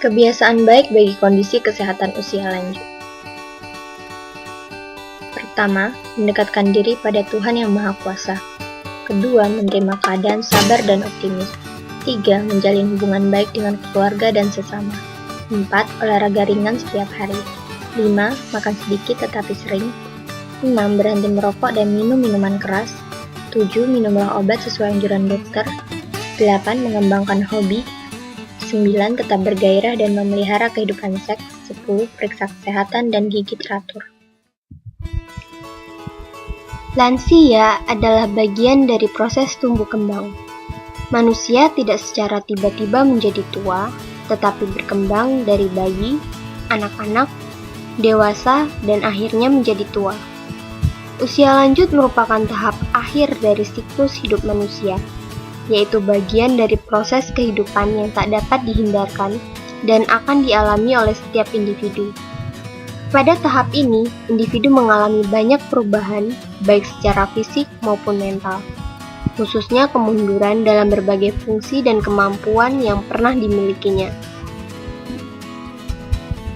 Kebiasaan baik bagi kondisi kesehatan usia lanjut. Pertama, mendekatkan diri pada Tuhan Yang Maha Kuasa. Kedua, menerima keadaan sabar dan optimis. 3. Menjalin hubungan baik dengan keluarga dan sesama. 4. Olahraga ringan setiap hari. 5. Makan sedikit tetapi sering. 6. Berhenti merokok dan minum minuman keras. 7. Minumlah obat sesuai anjuran dokter. 8. Mengembangkan hobi. 9. Tetap bergairah dan memelihara kehidupan seks. 10. Periksa kesehatan dan gigi teratur. Lansia adalah bagian dari proses tumbuh kembang. Manusia tidak secara tiba-tiba menjadi tua, tetapi berkembang dari bayi, anak-anak, dewasa, dan akhirnya menjadi tua. Usia lanjut merupakan tahap akhir dari siklus hidup manusia, yaitu bagian dari proses kehidupan yang tak dapat dihindarkan dan akan dialami oleh setiap individu. Pada tahap ini, individu mengalami banyak perubahan, baik secara fisik maupun mental, khususnya kemunduran dalam berbagai fungsi dan kemampuan yang pernah dimilikinya.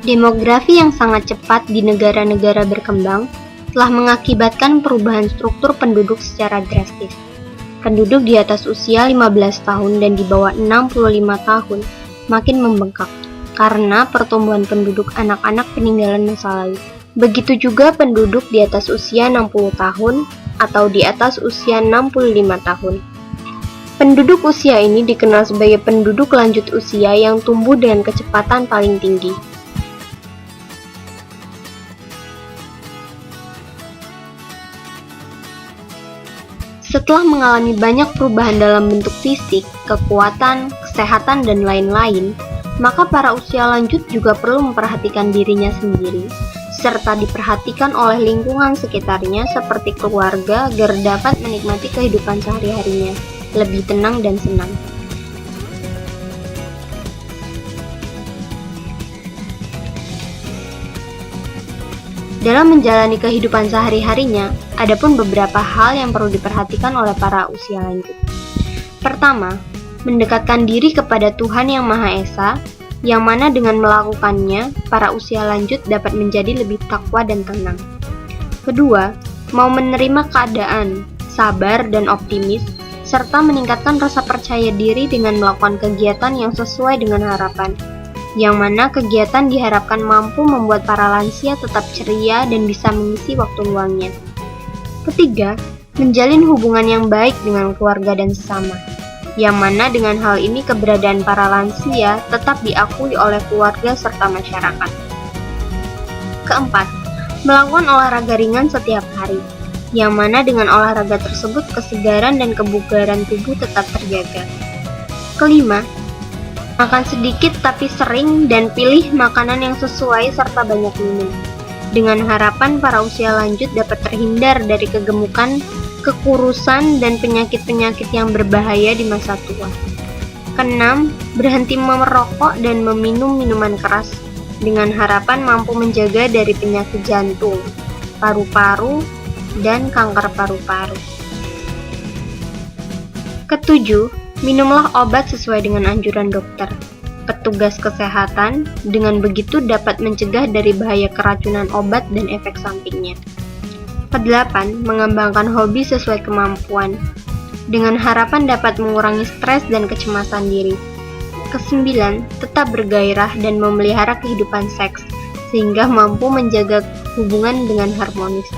Demografi yang sangat cepat di negara-negara berkembang telah mengakibatkan perubahan struktur penduduk secara drastis. Penduduk di atas usia 15 tahun dan di bawah 65 tahun makin membengkak karena pertumbuhan penduduk anak-anak peninggalan masa lalu. Begitu juga penduduk di atas usia 60 tahun atau di atas usia 65 tahun. Penduduk usia ini dikenal sebagai penduduk lanjut usia yang tumbuh dengan kecepatan paling tinggi. Setelah mengalami banyak perubahan dalam bentuk fisik, kekuatan, kesehatan, dan lain-lain, maka para usia lanjut juga perlu memperhatikan dirinya sendiri, serta diperhatikan oleh lingkungan sekitarnya seperti keluarga agar dapat menikmati kehidupan sehari-harinya, lebih tenang dan senang. Dalam menjalani kehidupan sehari-harinya, ada pun beberapa hal yang perlu diperhatikan oleh para usia lanjut. Pertama, mendekatkan diri kepada Tuhan Yang Maha Esa, yang mana dengan melakukannya, para usia lanjut dapat menjadi lebih takwa dan tenang. Kedua, mau menerima keadaan, sabar dan optimis, serta meningkatkan rasa percaya diri dengan melakukan kegiatan yang sesuai dengan harapan, yang mana kegiatan diharapkan mampu membuat para lansia tetap ceria dan bisa mengisi waktu luangnya. Ketiga, menjalin hubungan yang baik dengan keluarga dan sesama, yang mana dengan hal ini keberadaan para lansia tetap diakui oleh keluarga serta masyarakat. Keempat, melakukan olahraga ringan setiap hari, yang mana dengan olahraga tersebut kesegaran dan kebugaran tubuh tetap terjaga. Kelima, makan sedikit tapi sering dan pilih makanan yang sesuai serta banyak minum, dengan harapan para usia lanjut dapat terhindar dari kegemukan, kekurusan, dan penyakit-penyakit yang berbahaya di masa tua. Keenam, berhenti merokok dan meminum minuman keras, dengan harapan mampu menjaga dari penyakit jantung, paru-paru, dan kanker paru-paru. Ketujuh, minumlah obat sesuai dengan anjuran dokter, petugas kesehatan, dengan begitu dapat mencegah dari bahaya keracunan obat dan efek sampingnya. Kedelapan, mengembangkan hobi sesuai kemampuan, dengan harapan dapat mengurangi stres dan kecemasan diri. Kesembilan, tetap bergairah dan memelihara kehidupan seks, sehingga mampu menjaga hubungan dengan harmonis.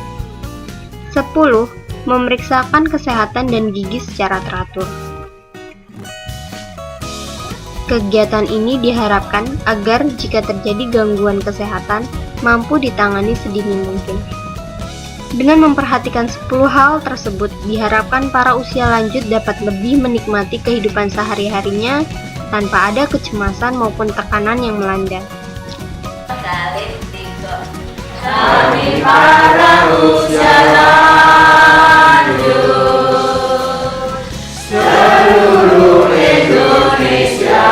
10. Memeriksakan kesehatan dan gigi secara teratur. Kegiatan ini diharapkan agar jika terjadi gangguan kesehatan, mampu ditangani sedini mungkin. Dengan memperhatikan 10 hal tersebut, diharapkan para usia lanjut dapat lebih menikmati kehidupan sehari-harinya tanpa ada kecemasan maupun tekanan yang melanda. Kami para usia lanjut seluruh Indonesia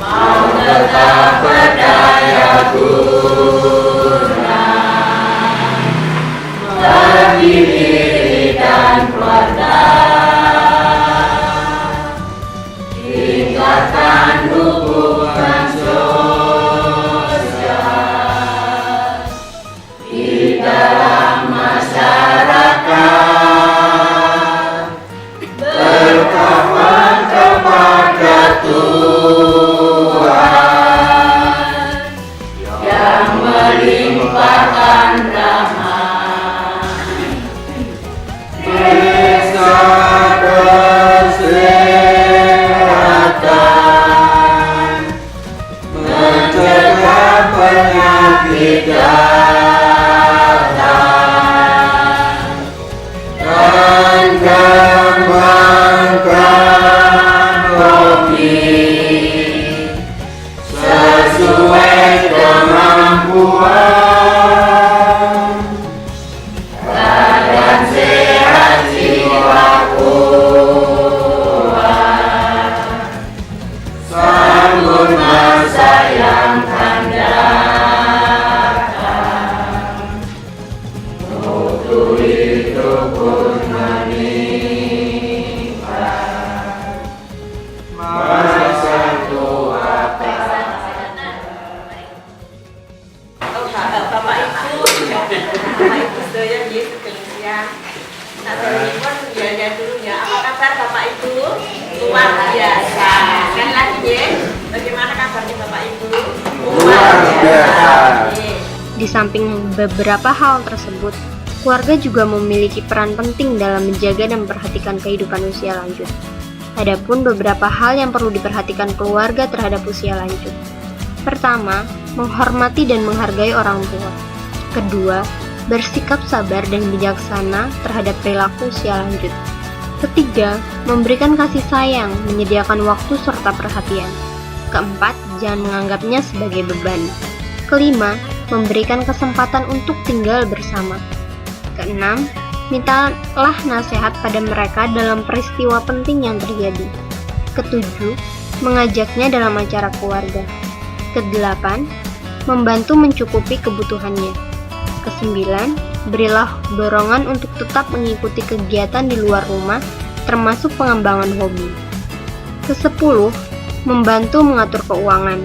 mau tetap berdaya guna bagi diri dan keluarga, tingkatkan dan kembangkan hobi sesuai kemampuan, badan sehat jiwa kuat, sambut masa yang akan datang, mutu hidup pun meningkat, masa tua Bapak Ibu sedaya Yesus sekalian. Nasalipun ya dulu ya. Apa kabar Bapak Ibu? Luar biasa. Sekali lagi ya. Bagaimana kabarnya Bapak Ibu? luar biasa. Di samping beberapa hal tersebut, keluarga juga memiliki peran penting dalam menjaga dan memperhatikan kehidupan usia lanjut. Adapun beberapa hal yang perlu diperhatikan keluarga terhadap usia lanjut. Pertama, menghormati dan menghargai orang tua. Kedua, bersikap sabar dan bijaksana terhadap perilaku usia lanjut. Ketiga, memberikan kasih sayang, menyediakan waktu serta perhatian. Keempat, jangan menganggapnya sebagai beban. Kelima, memberikan kesempatan untuk tinggal bersama. Keenam, mintalah nasihat pada mereka dalam peristiwa penting yang terjadi. Ketujuh, mengajaknya dalam acara keluarga. Kedelapan, membantu mencukupi kebutuhannya. Kesembilan, berilah dorongan untuk tetap mengikuti kegiatan di luar rumah, termasuk pengembangan hobi. Kesepuluh, membantu mengatur keuangan.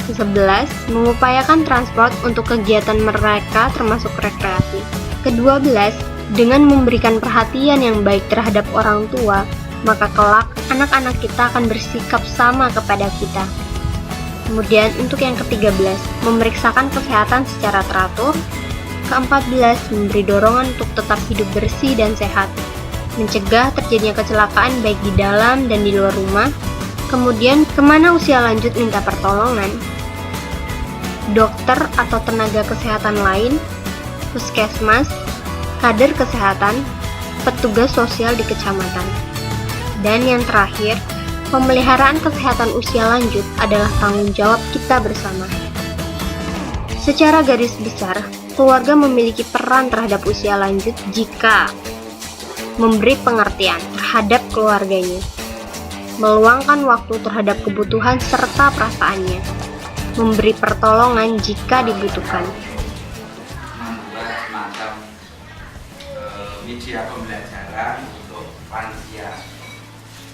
Kesebelas, mengupayakan transport untuk kegiatan mereka termasuk rekreasi. Kedua belas, dengan memberikan perhatian yang baik terhadap orang tua, maka kelak anak-anak kita akan bersikap sama kepada kita. Kemudian untuk yang ke-13, memeriksakan kesehatan secara teratur. Ke-14, memberi dorongan untuk tetap hidup bersih dan sehat. Mencegah terjadinya kecelakaan baik di dalam dan di luar rumah. Kemudian, kemana usia lanjut minta pertolongan? Dokter atau tenaga kesehatan lain, puskesmas, kader kesehatan, petugas sosial di kecamatan. Dan yang terakhir, pemeliharaan kesehatan usia lanjut adalah tanggung jawab kita bersama. Secara garis besar, keluarga memiliki peran terhadap usia lanjut jika memberi pengertian terhadap keluarganya, meluangkan waktu terhadap kebutuhan serta perasaannya, memberi pertolongan jika dibutuhkan. Membuat semacam media pembelajaran untuk lansia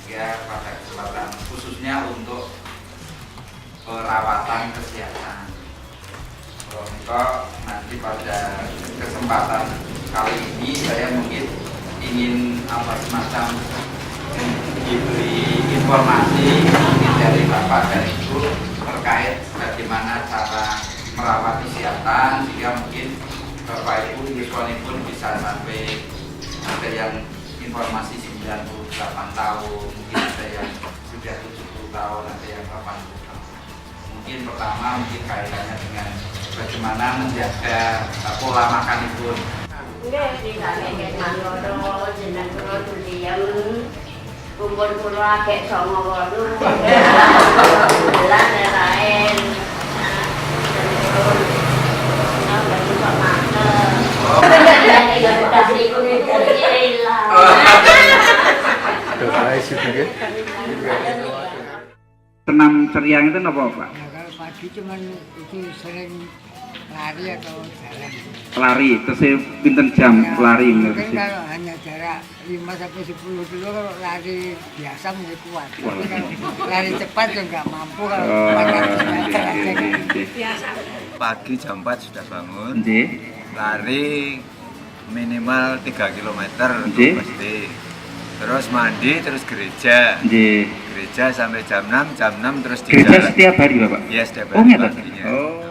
ya, pada kesempatan khususnya untuk perawatan kesehatan. Untuk nanti pada kesempatan kali ini saya mungkin ingin semacam diberi informasi mungkin dari Bapak dan Ibu terkait bagaimana cara merawat kesehatan, sehingga mungkin Bapak Ibu Yuswani pun bisa sampai ada yang informasi 98 tahun, mungkin ada yang sudah 70 tahun, ada yang 80 tahun. Mungkin pertama mungkin kaitannya dengan bagaimana menjaga pola makan ibu. Nggih, dikane nggih mangono jeneng kula Duliem. Kumpul kula agek 98. Bulan lain. Senam ceria itu apa Pak? Nah, kalau pagi cuman itu sering lari atau jalan. Lari, terus pinten jam Ya, lari mungkin kalau hanya jarak 5-10 kilo, kalau lari biasa mungkin kuat. Tapi kalau lari cepat juga nggak mampu kalau pakai biasa. Pagi jam 4 sudah bangun, Nggih. lari minimal 3 km Nggih. pasti. Terus mandi, terus gereja. Nggih. Gereja sampai jam 6 terus di Gereja jalan. setiap hari Bapak? Iya, setiap Oh, hari gitu. paginya. Oh.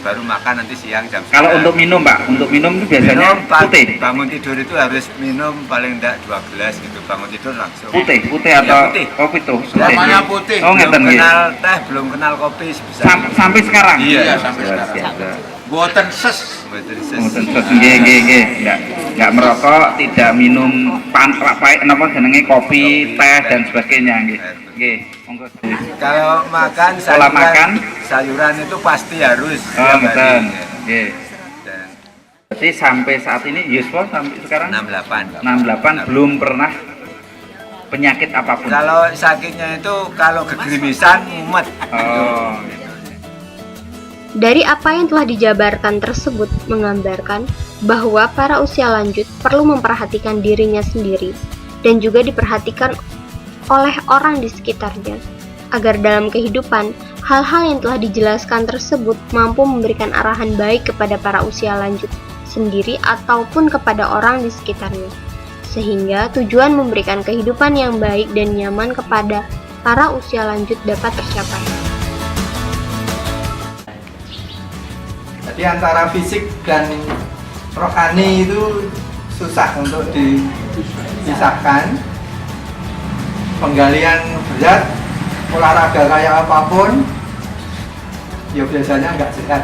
Baru makan nanti siang jam Kalau 9. untuk minum Pak, untuk minum itu biasanya minum, putih. bangun tidur itu harus minum paling enggak 2 gelas gitu. Bangun tidur langsung. Putih Iya, atau putih. kopi tuh? Namanya putih. Oh, Belum ngeten nggih. kenal teh, belum kenal kopi bisa. Sampai sekarang? Iya, Luar sampai sekarang. biasa. Boten ses. Boten ses. Nggih. Enggak merokok, tidak minum apa jenenge kopi, teh dan sebagainya nggih. Nggih, monggo. Kalau makan Pola makan sayuran itu pasti harus. betul. Nggih. Dan Berarti sampai saat ini Yuswo sampai sekarang 68. belum pernah penyakit apapun. Kalau sakitnya itu kalau kegerimisan mumet. Oh. Dari apa yang telah dijabarkan tersebut menggambarkan bahwa para usia lanjut perlu memperhatikan dirinya sendiri dan juga diperhatikan oleh orang di sekitarnya, agar dalam kehidupan hal-hal yang telah dijelaskan tersebut mampu memberikan arahan baik kepada para usia lanjut sendiri ataupun kepada orang di sekitarnya, sehingga tujuan memberikan kehidupan yang baik dan nyaman kepada para usia lanjut dapat tercapai. Jadi antara fisik dan rohani itu susah untuk dipisahkan. Penggalian berat, olahraga kayak apapun, ya biasanya nggak sehat.